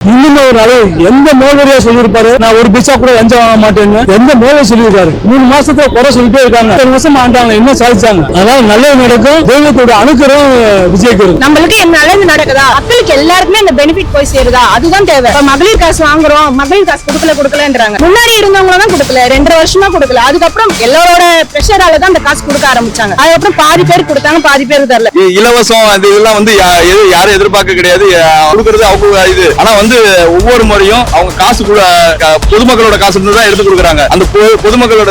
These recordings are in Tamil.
இன்னும் ஒரு நாள் எந்த மோதலையா சொல்லியிருப்பாரு, நான் ஒரு பைசா கூட லஞ்சம் வாங்க மாட்டேன்னு எந்த மோதலை சொல்லியிருக்காரு. 3 மாசத்துல குறை சொல்லிட்டே இருக்காங்க. 2 வருஷம் ஆண்டாங்க, என்ன சாதிச்சாங்க? அதனால நல்லது நடக்கும். தெய்வத்தோட அனுக்கிறம் விஜய்க்கு இருக்கும். நம்மளுக்கு நல்லது நடக்குதா, மக்களுக்கு எல்லாருக்குமே இந்த பெனிஃபிட் போய் சேருதா, அதுதான் தேவை. மகளிர் காசு வாங்குறோம், மகளிர் காசு கொடுக்கலன்றாங்க. முன்னாடி இருந்தவங்க தான் கொடுக்கல, 2 வருஷமா கொடுக்கல. அதுக்கப்புறம் எல்லாரோட பிரஷரால தான் அந்த காசு கொடுக்க ஆரம்பிச்சாங்க. அதுக்கப்புறம் பாதி பேர் கொடுத்தாங்க, பாதி பேர் தரல. இலவசம் இதெல்லாம் வந்து யாரும் எதிர்பார்க்க கிடையாது, கொடுக்கறது அவங்க இது. ஆனா வந்து ஒவ்வொரு முறையும் அவங்க காசு பொதுமக்களோட காசு தான் எடுத்து கொடுக்குறாங்க. அந்த பொதுமக்களோட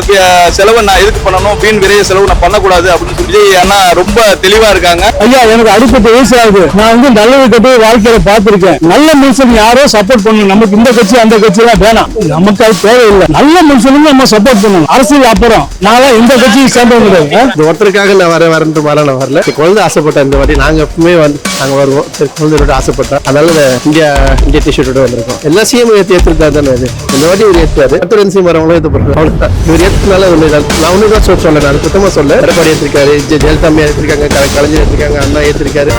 செலவை நான் எதுக்கு பண்ணணும், வீண் விரைய செலவு நான் பண்ணக்கூடாது அப்படின்னு சொல்லி ஆனா ரொம்ப தெளிவா இருக்காங்க. ஐயா, எனக்கு அடுத்த வயசு ஆகுது. நான் வந்து நல்லது கட்டு வாழ்க்கையில பார்த்திருக்கேன். நல்ல மனுஷன் யாரோ சப்போர்ட் பண்ணணும். நமக்கு இந்த கட்சி அந்த கட்சி எல்லாம் வேணாம், நமக்கு அது தேவையில்லை. நல்ல மனுஷனுக்கு நம்ம சப்போர்ட் பண்ணணும். அரசியல் அப்புறம் நான் இந்த கட்சியை சேர்ந்தவங்க கிடையாது. ஒருத்தருக்காக நான் வரேன்ட்டு நான் வரல. குழந்தை ஆசைப்பட்டேன். இந்த வாட்டி நாங்க எப்பவுமே வந்து நாங்க வருவோம். குழந்தையோட ஆசைப்பட்டேன். அதனால இந்தியா டிஷர்ட்டோட வந்திருக்கோம். எல்லா சிஎம் ஏற்றுதா தானே இது. இந்த வாட்டி இவர் ஏற்றாரு, அடுத்த சிஎம் வரவங்களும் ஏற்றுப்படுறாங்க. அவ்வளவுதான். இவர் ஏற்றுனால நான் ஒண்ணுதான் சொல்ல, நான் சுத்தமா சொல்ல. எடப்பாடி ஏற்றிருக்காரு, ஜெயலலிதா ஏற்றிருக்காங்க, கலைஞர் ஏற்றிருக்காங்க, அண்ணா ஏற்றிருக்காரு.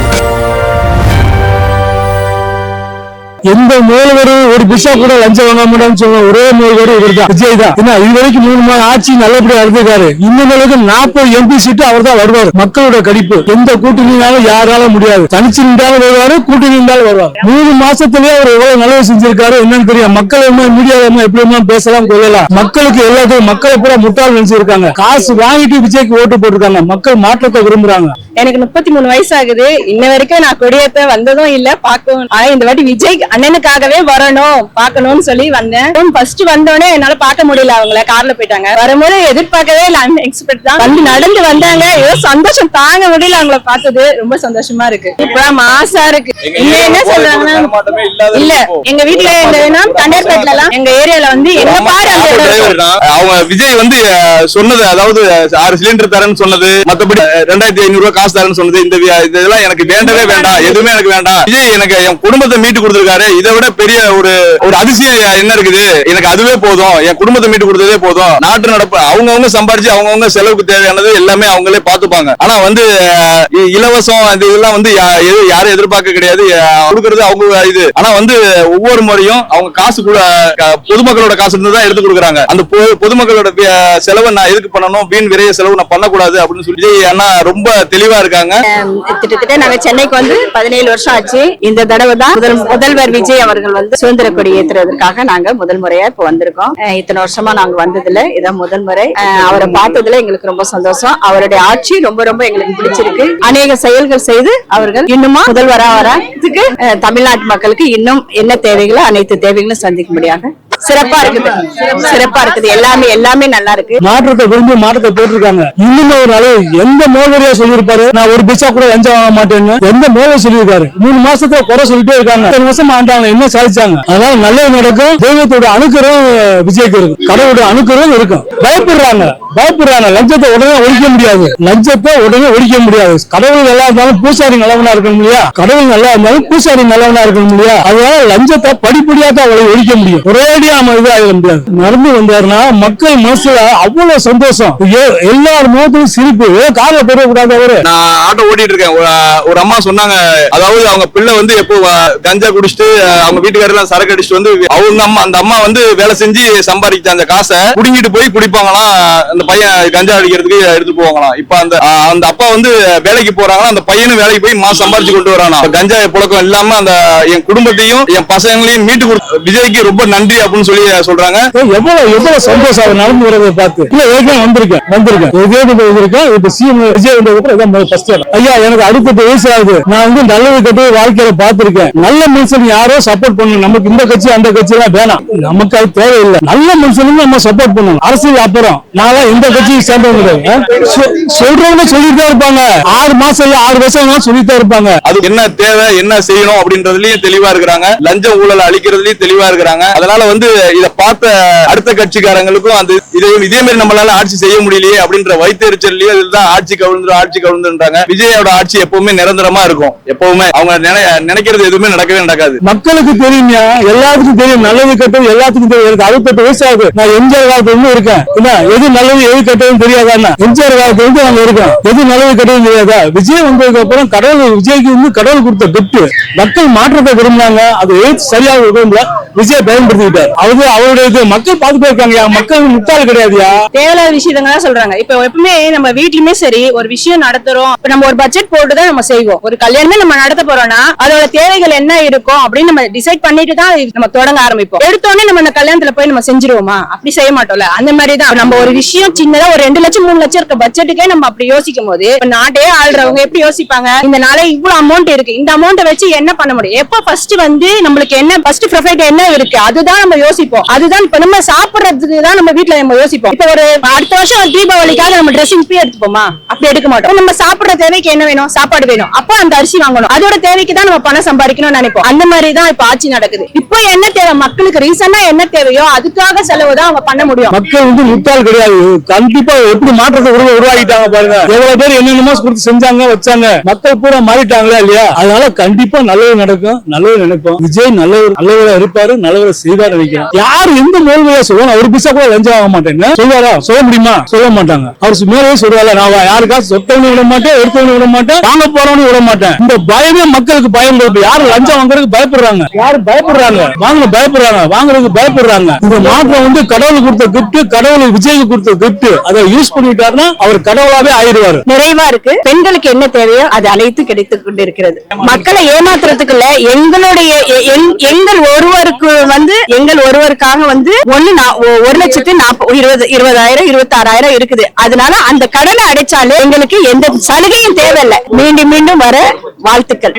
எந்த முதல்வரும் ஒரு பிசா கூட லஞ்சம் வாங்க மாட்டான்னு சொல்ல ஒரே முதல்வர் இவர் தான், விஜய் தான். இது வரைக்கும் 3 மாதம் ஆட்சி நல்லபடியா இருந்திருக்காரு. இன்னும் 40 எம்பி சீட்டு அவர் தான் வருவார். மக்களோட கடிப்பு. எந்த கூட்டணினாலும் யாராலும் முடியாது. தனிச்சு நின்றாலும் வருவாரு, கூட்டணி நின்றாலும் வருவார். 3 மாசத்திலேயே அவர் எவ்வளவு நல்லது செஞ்சிருக்காரு என்னன்னு தெரியும். மக்கள் மீடியாவில் எப்படி பேசலாம் கொள்ளலாம். மக்களுக்கு எல்லாத்தையும் மக்களை பூரா முட்டாள் நினைச்சிருக்காங்க. காசு வாங்கிட்டு விஜய்க்கு ஓட்டு போட்டிருக்காங்க. மக்கள் மாற்றத்தை விரும்புறாங்க. எனக்கு 33 வயசு ஆகுது. இன்ன வரைக்கும் நான் கொடியேற்ற வந்ததும் இல்ல, பார்க்கவும். ஆனா இந்த வாட்டி விஜய் அண்ணனுக்காகவே வரணும், பார்க்கணும்னு சொல்லி வந்தேன். ஃபர்ஸ்ட் வந்தோடனே என்னால பார்க்க முடியல, அவங்கள கார்ல போயிட்டாங்க. வரும்போது எதிர்பார்க்கவே இல்ல, அன்எக்ஸ்பெக்ட் தான். வந்து நடந்து வந்தாங்க, ஏதோ சந்தோஷம் தாங்க முடியல. அவங்கள பார்த்தது ரொம்ப சந்தோஷமா இருக்கு. இப்ப மாசா இருக்கு. என்ன சொல்றாங்கன்னா இல்ல, எங்க வீட்டுல தண்டர்பேட்ல எல்லாம் எங்க ஏரியால வந்து எங்க பாரு அவங்க விஜய் வந்து சொன்னது, அதாவது 6 சிலிண்டர் தரேன்னு சொன்னது, மத்தபடி 2500 ரூபாய் காசு தரேன்னு சொன்னது, இதெல்லாம் எனக்கு வேண்டவே வேண்டாம், எதுவுமே எனக்கு வேண்டாம். விஜய் எனக்கு என் குடும்பத்தை மீட்டு கொடுத்திருக்காரு. இதை விட பெரிய ஒரு அதிசயம் என்ன இருக்குது? எனக்கு அதுவே போதும். என் குடும்பத்தை மீட்டு கொடுத்ததே போதும். நாட்டு நடப்பு அவங்கவுங்க சம்பாரிச்சு அவங்கவுங்க செலவுக்கு தேவையானது எல்லாமே அவங்களே பாத்துப்பாங்க. ஆனா வந்து இலவசம் இதெல்லாம் வந்து யாரும் எதிர்பார்க்க கிடையாது, கொடுக்கறது அவங்க இது. ஆனா வந்து ஒவ்வொரு முறையும் அவங்க காசு பொதுமக்களோட காசு தான் எடுத்து கொடுக்குறாங்க. அந்த பொதுமக்களோட செலவை நான் எதுக்கு பண்ணணும், வீண் விரைய செலவு நான் பண்ணக்கூடாது அப்படின்னு சொல்லி ஆனா ரொம்ப தெளிவா இருக்காங்க. கிட்டத்தட்ட நாங்க சென்னைக்கு வந்து 17 வருஷம் ஆச்சு. இந்த தடவை தான் முதல்வர் விஜய் அவர்கள் வந்து சுதந்திர கொடி ஏற்றுறதுக்காக நாங்க முதல் முறையா இப்ப வந்திருக்கோம். இத்தனை வருஷமா நாங்க வந்ததுல இதான் முதல் முறை. அவரை பார்த்ததுல எங்களுக்கு ரொம்ப சந்தோஷம். அவருடைய ஆட்சி ரொம்ப ரொம்ப எங்களுக்கு பிடிச்சிருக்கு. அநேக செயல்கள் செய்து அவர்கள் இன்னுமா முதல்வரா வரதுக்கு தமிழ்நாட்டு மக்களுக்கு இன்னும் என்ன தேவைகளோ அனைத்து தேவைகளும் சந்திக்க முடியாது. சிறப்பா இருக்குது, சிறப்பா இருக்குது. எல்லாமே நல்லா இருக்கு. மாற்றத்தை விரும்பி மாற்றத்தை போட்டிருக்காங்க. இன்னும் ஒரு நாள் எந்த மோதலையா சொல்லியிருப்பாரு, நான் ஒரு பைசா கூட லஞ்சம் வாங்க மாட்டேன்னு எந்த மோதலை சொல்லியிருக்காரு. 3 மாசத்துல குறை சொல்லிட்டே இருக்காங்க. 2 வருஷம் ஆண்டாங்க, என்ன சாதிச்சாங்க? அதனால நல்லது நடக்கும். தெய்வத்தோட அனுக்கிறம் விஜய்க்கு இருக்கும். கடவுளோட அனுக்கிறம் இருக்கும். பயப்படுறாங்க. லஞ்சத்தை உடனே ஒழிக்க முடியாது. கடவுள் நல்லா இருந்தாலும் பூசாரி நல்லவனா இருக்கணும் இல்லையா? கடவுள் நல்லா இருந்தாலும் பூசாரி நல்லவனா இருக்கணும் இல்லையா? அதனால லஞ்சத்தை படிப்படியா தான் ஒழிக்க முடியும். ஒரேடியா முடியாது. நடந்து வந்தாருன்னா மக்கள் மனசுல அவ்வளவு சந்தோஷம். எல்லார் முகத்திலும் சிரிப்பு. கார்ல போடக்கூடாது. அவரு நான் ஆட்டோ ஓட்டிட்டு இருக்கேன். ஒரு அம்மா சொன்னாங்க, அதாவது அவங்க பிள்ளை வந்து எப்போ கஞ்சா குடிச்சிட்டு அவங்க வீட்டுக்காரெல்லாம் சரக்கு அடிச்சுட்டு வந்து அவங்க அந்த அம்மா வந்து வேலை செஞ்சு சம்பாதிச்ச அந்த காசை குடிங்கிட்டு போய் குடிப்பாங்களாம். அந்த பையன் கஞ்சா அடிக்கிறதுக்கு எடுத்து போவாங்களாம். இப்ப அந்த அப்பா வந்து வேலைக்கு போறாங்களா, அந்த பையனும் வேலைக்கு போய் மாசம் சம்பாரிச்சு கொண்டு வரானா. கஞ்சா புழக்கம் இல்லாம அந்த என் குடும்பத்தையும் என் பசங்களையும் மீட்டு கொடுத்து விஜய்க்கு ரொம்ப நன்றி அப்படின்னு சொல்லி சொல்றாங்க. எவ்வளவு சந்தோஷம் அவர் நடந்து வரதை பார்த்து. வந்திருக்கேன். இப்ப சிஎம் விஜய் வந்ததுக்கு ஐயா, எனக்கு அடுத்த வயசு ஆகுது. நான் வந்து நல்லது கட்டு வாழ்க்கையில பார்த்திருக்கேன். நல்ல மனுஷன் யாரோ சப்போர்ட் பண்ணணும். நமக்கு இந்த கட்சி அந்த கட்சி எல்லாம் வேணாம், நமக்கு அது தேவையில்லை. நல்ல மனுஷனுக்கு நம்ம சப்போர்ட் பண்ணணும். அரசியல் அப்புறம் நான் இந்த கட்சியை சேர்ந்தவங்க சொல்றவங்க சொல்லிட்டே இருப்பாங்க. 6 மாசம் 6 வருஷம் சொல்லிட்டே இருப்பாங்க. அது என்ன தேவை, என்ன செய்யணும் அப்படின்றதுலயும் தெளிவா இருக்கிறாங்க. லஞ்ச ஊழல் அழிக்கிறதுலயும் தெளிவா இருக்கிறாங்க. அதனால வந்து இதை பார்த்த அடுத்த கட்சிக்காரங்களுக்கும் இதே மாதிரி நம்மளால ஆட்சி செய்ய முடியலையே அப்படின்ற வைத்தறிச்சல்லையும் இதுதான் ஆட்சி கவிழ்ந்துன்றாங்க. விஜயோட ஆட்சி எப்பவுமே நிரந்தரமா இருக்கும். எப்பவுமே அவங்க நினைக்கிறது எதுவுமே நடக்கவே நடக்காது. மக்களுக்கு தெரியும், எல்லாத்துக்கும் தெரியும். நல்லது கட்டும் எல்லாத்துக்கும் தெரியும். எனக்கு 68 வயசு ஆகுது. நான் எம்ஜிஆர் காலத்துல இருக்கேன். எது நல்லது நல்லது எது கெட்டதுன்னு தெரியாதா? எம்ஜிஆர் காலத்துல இருந்து நாங்க இருக்கோம், எது நல்லது கெட்டதுன்னு தெரியாதா? விஜய் வந்ததுக்கு அப்புறம் விஜய்க்கு வந்து கடவுள் கொடுத்த கிஃப்ட். மக்கள் மாற்றத்தை விரும்பினாங்க, அது சரியாக விரும்பல, விஜய் பயன்படுத்திக்கிட்டார். அவருடைய மக்கள் பார்த்துட்டு இருக்காங்க, மக்கள் முட்டாள் கிடையாதுயா. தேவையில்லாத விஷயங்கள் தான் சொல்றாங்க. இப்ப எப்பவுமே நம்ம வீட்லயுமே சரி ஒரு விஷயம் நடத்துறோம், இப்ப நம்ம ஒரு பட்ஜெட் போட்டுதான் நம்ம செய்வோம். ஒரு கல்யாணமே நம்ம நடத்த போறோம்னா அதோட தேவைகள் என்ன இருக்கும் அப்படின்னு நம்ம டிசைட் பண்ணிட்டு தான் நம்ம தொடங்க ஆரம்பிப்போம். எடுத்தோடனே நம்ம இந்த கல்யாணத்துல போய் நம்ம செஞ்சிருவோமா? அப்படி செய்ய மாட்டோம்ல. அந்த மாதிரிதான் நம்ம ஒரு விஷயம் சின்னதா ஒரு 2 லட்சம் 3 லட்சம் இருக்க பட்ஜெட்டுக்கே நம்ம அப்படி யோசிக்கும் போது நாட்டே ஆள்றவங்க எப்படி யோசிப்பாங்க? இந்த நாளே இவ்வளவு அமௌண்ட் இருக்கு, இந்த அமௌண்ட் வச்சு என்ன பண்ண முடியும்? எப்ப ஃபர்ஸ்ட் வந்து நம்மளுக்கு என்ன ஃபர்ஸ்ட் ப்ரொஃபைட் என்ன இருக்கு அதுதான் நம்ம யோசிப்போம். அதுதான் இப்ப நம்ம சாப்பிடுறதுக்கு தான் நம்ம வீட்டுல நம்ம யோசிப்போம். இப்ப ஒரு அடுத்த வருஷம் தீபாவளிக்காக நம்ம ட்ரெஸ்ஸிங் போய் எடுத்துப்போமா? அப்படி எடுக்க மாட்டோம். நம்ம சாப்பிடுற தேவைக்கு என்ன வேணும்? சாப்பாடு வேணும், அப்ப அந்த அரிசி வாங்கணும். அதோட தேவைக்கு தான் நம்ம பணம் சம்பாதிக்கணும்னு நினைப்போம். அந்த மாதிரி தான் இப்ப ஆட்சி நடக்குது. இப்போ என்ன தேவை மக்களுக்கு? ரீசனா என்ன தேவையோ அதுக்காக செலவு தான் அவங்க பண்ண முடியும். மக்கள் வந்து முட்டாள் கிடையாது. கண்டிப்பா எப்படி மாற்றத்தை உருவாக்கிட்டாங்க பாருங்க. எவ்வளவு பேர் என்னென்னமோ கொடுத்து செஞ்சாங்க வச்சாங்க, மக்கள் பூரா மாறிட்டாங்களா இல்லையா? அதனால கண்டிப்பா நல்லது நடக்கும், நல்லது நினைப்போம். விஜய் நல்லவரா இருப்பாரு, நல்லவரை செய்வார் நினைக்கிறேன். யாரு எந்த மேல்மையா சொல்லுவாங்க? ஒரு பிசா கூட லஞ்சம் வாங்க மாட்டேன்னு சொல்லுவாரா? சொல்ல முடியுமா? சொல்ல மாட்டாங்க. அவர் மேலே சொல்றாரு, நான் யாருக்காக சொத்தவனு விட மாட்டேன், எடுத்தவனு விட மாட்டேன், வாங்க போறவனு விட மாட்டேன். இந்த பயமே மக்களுக்கு பயம். யாரு லஞ்சம் வாங்குறதுக்கு பயப்படுறாங்க? யாரு பயப்படுறாங்க? வாங்குறதுக்கு பயப்படுறாங்க. இந்த மாற்றம் வந்து கடவுள் கொடுத்த கிஃப்ட், கடவுள் விஜய்க்கு கொடுத்த கிஃப்ட். அதை யூஸ் பண்ணிட்டாருன்னா அவர் கடவுளாவே ஆயிடுவாரு. நிறைவா இருக்கு. பெண்களுக்கு என்ன தேவையோ அது அனைத்து கிடைத்துக் கொண்டிருக்கிறது. மக்களை ஏமாத்துறதுக்குள்ள எங்களுடைய எங்கள் ஒருவருக்காக வந்து 1,20,000 26,000 இருக்குது. அதனால அந்த கடனை அடைச்சாலே எங்களுக்கு எந்த சலுகையும் தேவையில்லை. மீண்டும் மீண்டும் வர வாழ்த்துக்கள்.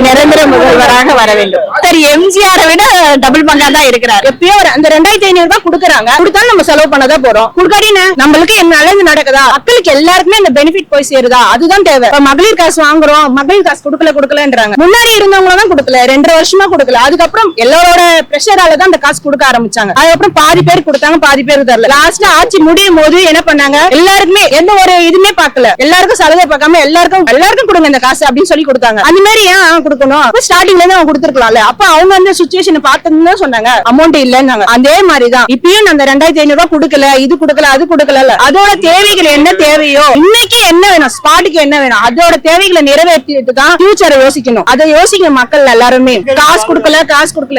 நிரந்தர முதல்வராக வர வேண்டும். சரி, எம்ஜிஆரை விட டபுள் பங்கா தான் இருக்கிறார். எப்பயோ அந்த 2,500 ரூபாய் கொடுக்கறாங்க, கொடுத்தாலும் நம்ம செலவு பண்ணதான் போறோம். கொடுக்காட்டினா நம்மளுக்கு என்ன நல்லது நடக்குதா? மக்களுக்கு எல்லாருக்குமே அந்த பெனிஃபிட் போய் சேருதா? அதுதான் தேவை. மகளிர் காசு வாங்குறோம், மகளிர் காசு கொடுக்கலன்றாங்க. முன்னாடி இருந்தவங்க தான் கொடுக்கல, 2.5 வருஷமா கொடுக்கல. அதுக்கப்புறம் எல்லாரோட பிரஷரால தான் அந்த காசு கொடுக்க ஆரம்பிச்சாங்க. அதுக்கப்புறம் பாதி பேர் கொடுத்தாங்க, பாதி பேர் தரல. லாஸ்ட்ல ஆட்சி முடியும் போது என்ன பண்ணாங்க? எல்லாருக்குமே எந்த ஒரு இதுமே பார்க்கல, எல்லாருக்கும் சலுகை பார்க்காம எல்லாருக்கும் கொடுங்க இந்த காசு அப்படின்னு சொல்லி கொடுத்தாங்க. அந்த மாதிரி ஏன் கொடுக்கணும்? ஸ்டார்டிங்ல இருந்து அவங்க கொடுத்துருக்கலாம்ல. அப்ப அவங்க அந்த சிச்சுவேஷன் பார்த்துன்னு சொன்னாங்க, அமௌண்ட் இல்லைன்னாங்க. அதே மாதிரிதான் இப்பயும் அந்த 2,500 ரூபாய் கொடுக்கல, இது கொடுக்கல, அது கொடுக்கல. அதோட தேவைகள் என்ன தேவையோ, இன்னைக்கு என்ன வேணும், ஸ்பாட்டுக்கு என்ன வேணும், அதோட தேவைகளை நிறைவேற்றிட்டு தான் ஃபியூச்சரை யோசிக்கணும். அதை யோசிக்க மக்கள் எல்லாருமே. காசு கொடுக்கல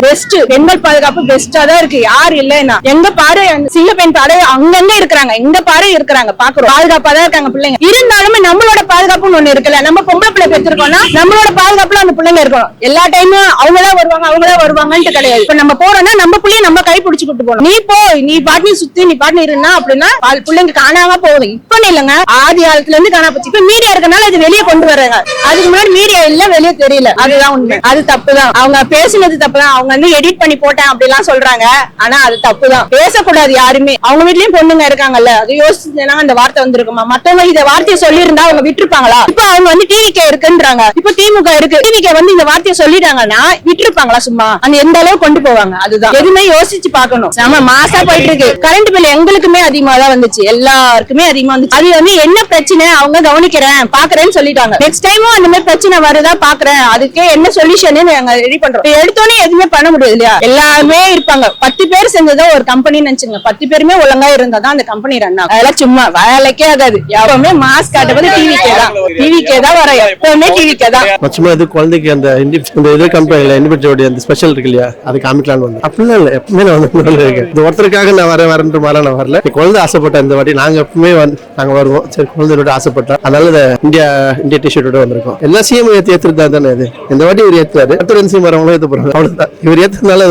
பெஸ்ட். பெண்கள் பாதுகாப்பு பெஸ்டா தான் இருக்கு. யாரு இல்லைன்னா எங்க பாரு சிங்க பெண் பாரு அங்கங்க இருக்கிறாங்க, இங்க பாரு இருக்கிறாங்க, பாக்குறோம். பாதுகாப்பா தான் இருக்காங்க பிள்ளைங்க. இருந்தாலுமே நம்மளோட பாதுகாப்புன்னு ஒண்ணு இருக்குல்ல. நம்ம பொம்பளை பிள்ளை பெற்றிருக்கோம்னா நம்மளோட பாதுகாப்புல அந்த பிள்ளைங்க இருக்கணும். எல்லா டைமும் அவங்கதான் வருவாங்கன்ட்டு கிடையாது. இப்ப நம்ம போறோம்னா நம்ம பிள்ளைய நம்ம கை பிடிச்சு கூட்டு போகணும். நீ போ, நீ பாட்டு சுத்தி, நீ பாட்டு இருந்தா அப்படின்னா பிள்ளைங்க காணாம போகுது. இப்ப இல்லங்க, ஆதி காலத்துல இருந்து காணா போச்சு. இப்ப மீடியா இருக்கனால இது வெளியே கொண்டு வர்றாங்க. அதுக்கு முன்னாடி மீடியா இல்ல, வெளியே தெரியல. அதுதான் உண்மை. அது தப்புதான். அவங்க பேசுனது தப்புதான். அவங்க வந்து எடிட் பண்ணி போட்டேன் அப்படிலாம் சொல்றாங்க. ஆனா அது தப்புதான். பேசக்கூடாது யாருமே. அவங்க வீட்லயும் பொண்ணுங்க இருக்காங்கல்ல, அது யோசிச்சுனா அந்த வார்த்தை வந்திருக்குமா? மத்தவங்க இந்த வார்த்தையை சொல்லி இருந்தா அவங்க விட்டுருப்பாங்களா? இப்ப அவங்க வந்து டிவிகே இருக்குன்றாங்க, இப்ப திமுக இருக்கு. டிவிகே வந்து இந்த வார்த்தையை சொல்லிட்டாங்கன்னா விட்டுருப்பாங்களா? சும்மா அந்த எந்த அளவு கொண்டு போவாங்க? அதுதான் எதுவுமே யோசிச்சு பாக்கணும். நம்ம மாசா போயிட்டு இருக்கு. கரண்ட் பில் எங்களுக்குமே அதிகமா தான் வந்துச்சு, எல்லாருக்குமே அதிகமா வந்துச்சு. அது வந்து என்ன பிரச்சனை அவங்க கவனிக்கிறேன் பாக்குறேன்னு சொல்லிட்டாங்க. நெக்ஸ்ட் டைமும் அந்த மாதிரி பிரச்சனை வருதா பாக்குறேன், அதுக்கே என்ன சொல்யூஷன் நாங்க ரெடி பண்றோம். எடுத்தோன்னே எதுவுமே பண்ண முடியாது இல்லையா? எல்லாருமே இருப்பாங்க. 10 பேர் செஞ்சதா ஒரு கம்பெனின்னு நினைச்சுங்க. 10 பேருமே ஒழுங்கா இருந்தாதான் அந்த கம்பெனி ரன் ஆகும். அதெல்லாம் சும்மா வேலைக்கே ஆகாது. எப்பவுமே மாஸ்க் காட்டுவது டிவிக்கே தான் வர. எப்பவுமே டிவிக்கே தான். மச்சமா இது குழந்தைக்கு அந்த இது கம்பெனில இண்டிபெண்டோட அந்த ஸ்பெஷல் இருக்கு இல்லையா, அது காமிக்கலாம்னு வந்து. அப்படிலாம் இல்ல, எப்பவுமே நான் வந்து இந்த ஒருத்தருக்காக நான் வரேன்ற மாதிரி நான் வரல. குழந்தை ஆசைப்பட்டேன் இந்த வாட்டி. நாங்க எப்பவுமே நாங்க வருவோம். சரி, குழந்தையோட ஆசைப்பட்டா, அதனால இந்தியா டிஷர்ட்டோட வந்திருக்கோம். எல்லா சிஎம் ஏத்துறதா தானே இது. இந்த வாட்டி இவர் ஏத்துறாரு, அடுத்த 2 சிஎம் வரவங்களும் ஏத்து போறாங்க. அவ்வளவுதான். இவர் ஏத்துறதுனால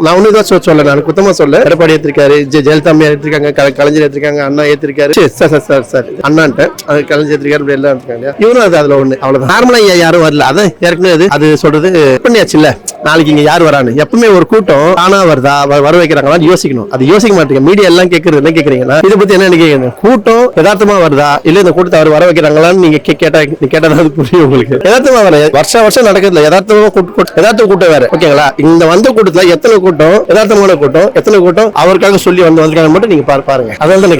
நான் ஒண்ணுதான் சொல்ல, நான் குத்தமா சொல்ல. எடப்பாடி ஏத்திருக்காரு, ஜெயலலிதா அம்மா ஏத்திருக்காங்க, கலைஞர் ஏத்திருக்காங்க, அண்ணா ஏத்திருக்காரு. சார் அண்ணான்ட்ட அது கலைஞர் ஏத்திருக்காரு, எல்லாம் இருக்காங்க. இவரும் அது அதுல ஒண்ணு. அவ்வளவுதான். நார்மலா யாரும் வரல. அதான் ஏற்கனவே அது சொல்றது பண்ணியாச்சு இல்ல. நாளைக்கு இங்க யார் வரான்னு எப்பவுமே ஒரு கூட்டம் தானா வருதா, வர வைக்கிறாங்களான்னு யோசிக்கணும். அது யோசிக்க மாட்டீங்க. மீடியா எல்லாம் கேட்கறது என்ன கேக்குறீங்கன்னா, இதை பத்தி என்ன நினைக்கிறீங்க? கூட்டம் யதார்த்தமா வருதா இல்ல இந்த கூட்டத்தை அவர் வர வைக்கிறாங்களான்னு நீங்க கேட்டா புரியும் உங்களுக்கு. யதார்த்தமா வர வருஷம் நடக்கிறதுல யதார்த்தமா கூட்டம் வேற. ஓகேங்களா? இந்த வந்த கூட்டத்துல எத்தனை கூட்டம் யதார்த்தமான கூட்டம், எத்தனை கூட்டம் அவருக்காக சொல்லி வந்திருக்காங்க மட்டும் நீங்க பாருங்க. அதனால